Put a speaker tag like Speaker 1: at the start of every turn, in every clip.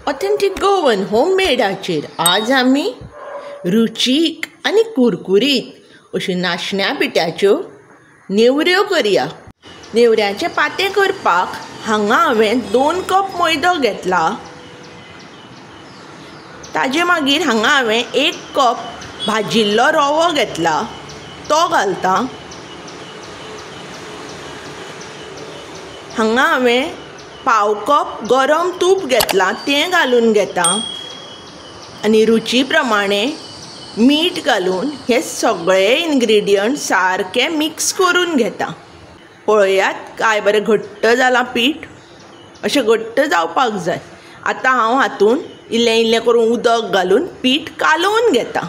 Speaker 1: Authentic Goan होममेडाचेर आज आमी रुचीक आनी कुरकुरीत अश्यो नाशण्या पिठ्याच्यो नेवऱ्यो करया। नेवऱ्याचे पातें करपाक हांगा हांवें 2 कप मैदो घेतला। ताजे मागीर हांगा हांवें 1 कप भाजिल्लो रवो घेतला, तो घालता। हांगा हांवें पाव कप गरम तूप घेतला, तें घालून घेता आनी रुची प्रमाणे मीठ घालून हे सगळे इन्ग्रेडियंट सारके मिक्स करून घेता। पळयात काय बरें घट्ट जालां पीठ, अशें घट्ट जावपाक जाय। आतां हांव हातून इल्लें इल्लें करून उदक घालून पीठ कालोवन घेता।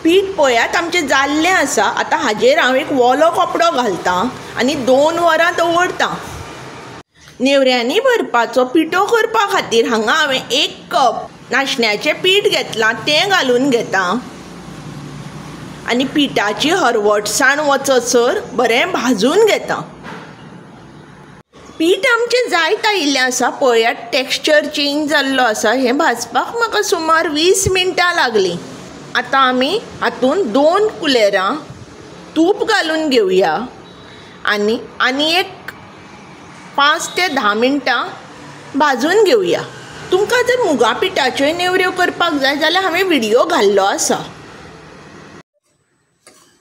Speaker 1: पीठ पळयात आमचें जाल्लें आसा। आतां हाजेर हांव एक वोलो कपडो घालता आनी 2 वरां दवरता। नेवऱ्यांनी भरपाचो पिठो करपा खातीर हांगा हांवें 1 कप नाशण्याचें पीठ घेतलां, तें घालून घेता आनी पिठाची हरवटसाण वचसर बरें भाजून घेता। पीठ आमचें जायत आयिल्लें आसा, पळयात टेक्स्चर चेंज जाल्लो आसा। हें भाजपाक म्हाका सुमार 20 मिनटां लागलीं। आतां आमी हातून 2 कुलेरां तूप घालून घेवया आनी एक 5 ते 10 मिनटां भाजून घेवया। तुमकां जर मुगा पिठाच्यो नेवऱ्यो करपाक जाय जाल्यार हांवें व्हिडिओ घाल्लो आसा।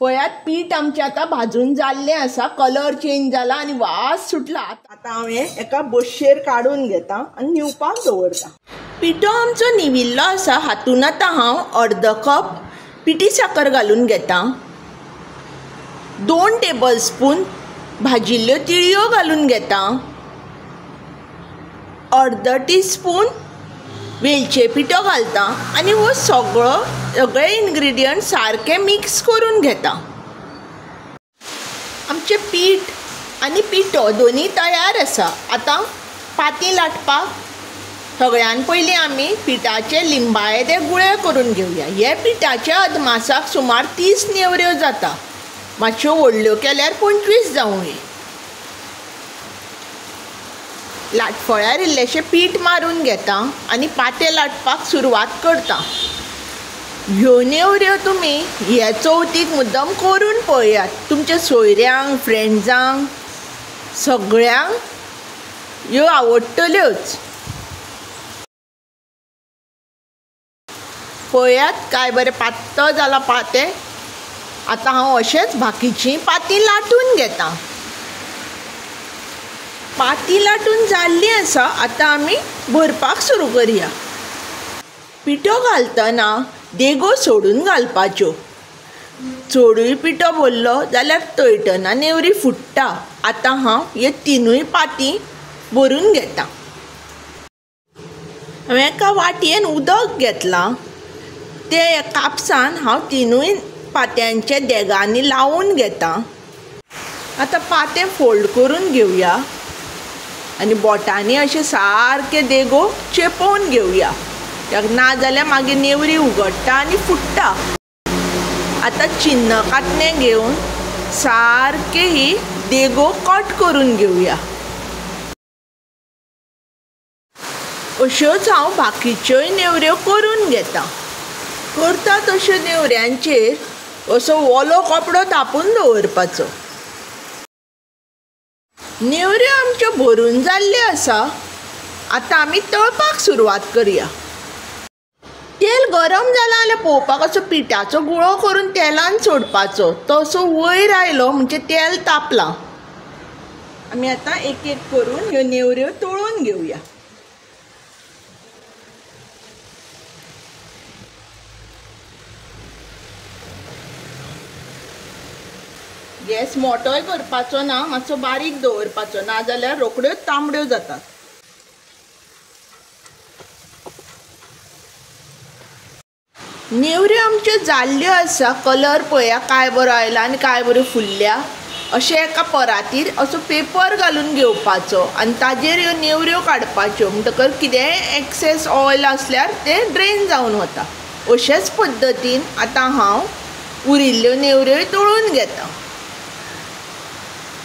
Speaker 1: पळयात पीठ आमचें आतां भाजून जाल्लें आसा, कलर चेंज जाला आनी वास सुटला। आतां हांवें एका बश्शेर काडून घेता आनी न्हिवपाक दवरता। पिठो आमचो न्हिविल्लो आसा, हातून आतां हांव अर्द कप पिठी साकर घालून घेता, 2 टेबल स्पून भाजिल्ल्यो तिळयो घालून घेता, अर्द टीस्पून वेलचे पिठो घालता आनी हो सगळे इन्ग्रेडियंट सारके मिक्स करून घेता। आमचें पीठ आनी पिठो दोनी तयार आसा। आतां पाती लाटपाक सगळ्यान पयलीं आमी पिठाचे लिंबायेदे गुळे करून घेवया। हे पिठाच्या अदमासाक सुमार 30 नेवऱ्यो जाता, मातश्यो व्हडल्यो केल्यार 25 जावं। लाटफळ्यार इल्लेशें पीठ मारून घेता आनी पातें लाटपाक सुरवात करता। ह्यो नेवऱ्यो तुमी ह्या चवथीक मुद्दम करून पळयात। तुमच्या सोयऱ्यांक, फ्रेंड्सांक सगळ्यांक ह्यो आवडटल्योच। पळयात काय बरें पातळ जालां पातें। आतां हांव अशेंच बाकीचीं पातीं लाटून घेता। पाती लाटून जाल्ली आसा, आतां आमी भरपाक सुरू करया। पिठो घालतना देगो सोडून घालपाच्यो। चडूय पिठो भरलो जाल्यार तळटना नेवरी फुट्टा। आतां हांव हे 3 पाती भरून घेता। हांवें एका वाटयेन उदक घेतलां, ते कापसान हांव 3 पात्यांचे देगांनी लावून घेता। आतां पातें फोल्ड करून घेवया आनी बोटांनी अशें सारके देगो चेपोवन घेवया, ना जाल्यार मागीर नेवरी उगडटा आनी फुट्टा। आतां चिन्न कातणें घेवन सारके ही देगो कट करून घेवया। अश्योच हांव बाकीच्योय नेवऱ्यो करून घेता। करता तश्यो नेवऱ्यांचेर असो वोलो कपडो थापून दवरपाचो। नेवऱ्यो आमच्यो भरून जाल्ल्यो आसा। आतां आमी तळपाक सुरवात करया। तेल गरम जालां जाल्यार पळोवपाक असो पिठाचो गुळो करून तेलान सोडपाचो, तो असो वयर आयलो म्हणजे तेल तापलां। आमी आतां एक एक करून ह्यो नेवऱ्यो तळून घेवया। गॅस मोठोय करपाचो ना, मातसो बारीक दवरपाचो, ना जाल्यार रोखड्योच तांबड्यो जातात। नेवऱ्यो आमच्यो जाल्ल्यो आसा। कलर पळया काय बरो आयला आनी काय बऱ्यो फुल्ल्या। अशें एका परातीर असो पेपर घालून घेवपाचो आनी ताजेर ह्यो नेवऱ्यो काडपाच्यो, म्हणटकर कितेंय एक्सेस ऑयल आसल्यार तें ड्रेन जावन वता। अशेच पद्दतीन आतां हांव उरिल्ल्यो नेवऱ्यो तळून घेता।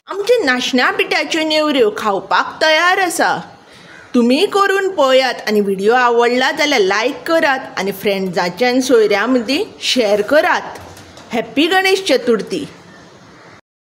Speaker 1: आमचे नाशण्या पिठाच्यो नेवऱ्यो खावपाक तयार आसा। तुम्ही करून पळयात आणि व्हिडिओ आवडला जाल्यार लाईक करात आणि फ्रेंड्सांच्या आनी सोयऱ्यां मदीं शेअर करात. हॅप्पी गणेश चतुर्थी.